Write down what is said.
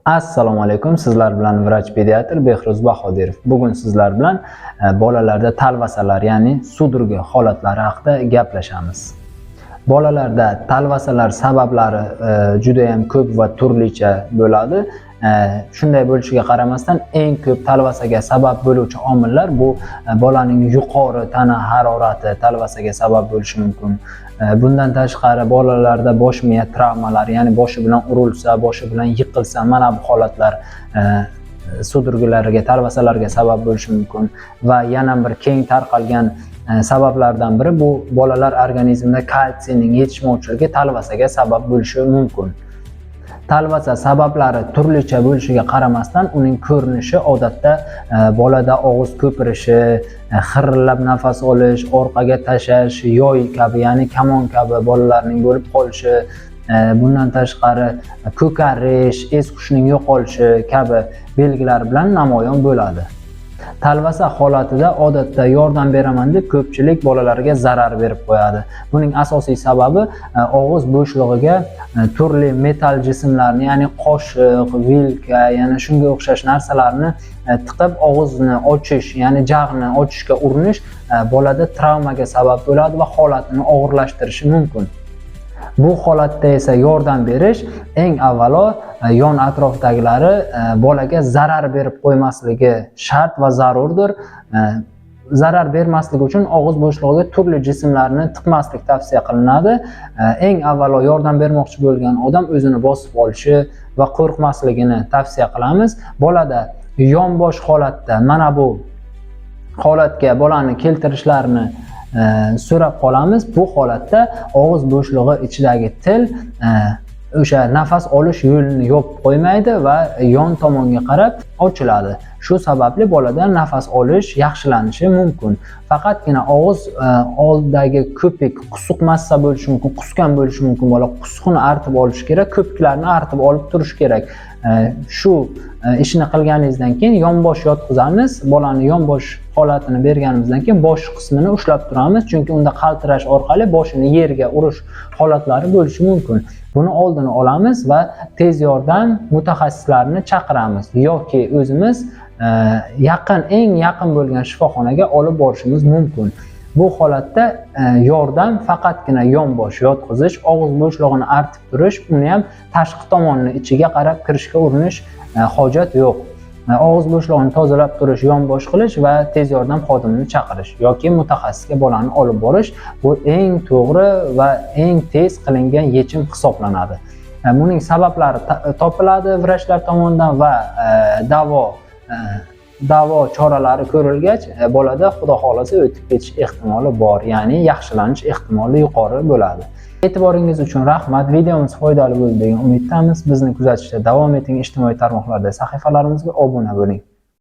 Assalomu alaykum. Sizlar bilan vrach pediatr Behruz Bahodirov. Bugun sizlar bilan bolalarda talvasalar, ya'ni sudurgi holatlari haqida gaplashamiz. Bolalarda talvasalar sabablari juda ham ko'p va turlicha bo'ladi. Shunday bo'lishiga qaramasdan eng ko'p talvasaga sabab bo'luvchi omillar bu bolaning yuqori tana harorati talvasaga sabab bo'lishi mumkin. Bundan tashqari bolalarda bosh miya travmalari, ya'ni boshi bilan urilsa, boshi bilan yiqilsa, mana bu holatlar sudurgilariga, talvasalarga sabab bo'lishi mumkin. Va yana bir keng tarqalgan sabablardan biri bu bolalar organizmida kalsiyning yetishmovchiligi talvasaga sabab bo'lishi mumkin. Talvasa sabablari turlicha bo'lishiga qaramasdan uning ko'rinishi odatda bolada og'iz ko'pirishi, xirillab nafas olish, orqaga tashash, yoy kabi, ya'ni kamon kabi bolalarning bo'lib qolishi, bundan tashqari ko'karish, es hushining yo'qolishi kabi belgilar bilan namoyon bo'ladi. Talvasa holatida odatda yordam beraman deb ko'pchilik bolalarga zarar berib qo'yadi. Buning asosiy sababi og'iz bo'shlig'iga turli metal jismlarni, ya'ni qoshiq, vilka, yana shunga o'xshash narsalarni tiqib og'izni ochish, ya'ni jag'ni ochishga urinish bolada travmaga sabab bo'ladi va holatini og'irlashtirishi mumkin. Bu holatda esa yordam berish eng avvalo yon atrofdagilari bolaga zarar berib qo'ymasligi shart va zarurdir. Zarar bermasligi uchun og'iz bo'shlig'iga turli jismlarni tiqmaslik tavsiya qilinadi. Eng avvalo yordam bermoqchi bo'lgan odam o'zini bosib olishi va qo'rqmasligini tavsiya qilamiz. Bolada yonbosh holatda mana bu holatga bolani keltirishlarini so'rab qolamiz. Bu holatda og'iz bo'shlig'i ichidagi til o'sha nafas olish yo'lini yopib qo'ymaydi va yon tomonga qarab ochiladi. Shu sababli bolada nafas olish yaxshilanishi mumkin. Faqatgina og'iz oldidagi ko'pik qusuq massa bo'lishi mumkin, qusgan bo'lishi mumkin. Bola qusuqni artib olish kerak, ko'piklarni artib olib turish kerak. Shu ishni qilganingizdan keyin yonbosh yotqizamiz. Bolani yonbosh holatini berganimizdan keyin bosh qismini ushlab turamiz, chunki unda qaltirash orqali boshini yerga urish holatlari bo'lishi mumkin. Buni oldini olamiz va tez yordam mutaxassislarini chaqiramiz yoki o'zimiz eng yaqin bo'lgan shifoxonaga olib borishimiz mumkin. Bu holatda yordam faqatgina yonbosh yotqizish, og'iz bo'shlig'ini artib turish, uni ham tashqi tomonni ichiga qarab kirishga urinish hojat yo'q. Og'iz bo'shlig'ini tozalab turish, yonbosh qilish va tez yordam xodimini chaqirish yoki mutaxassisga bolani olib borish bu eng to'g'ri va eng tez qilingan yechim hisoblanadi. Buning sabablari topiladi vrachlar tomonidan va davo choralari ko'rilgach, bolada xudo xolasa o'tib ketish ehtimoli bor, ya'ni yaxshilanish ehtimoli yuqori bo'ladi. E'tiboringiz uchun rahmat. Videomiz foydali bo'ldi degan umiddamiz. Bizni kuzatishda davom eting. Ijtimoiy tarmoqlarda sahifalarimizga obuna bo'ling.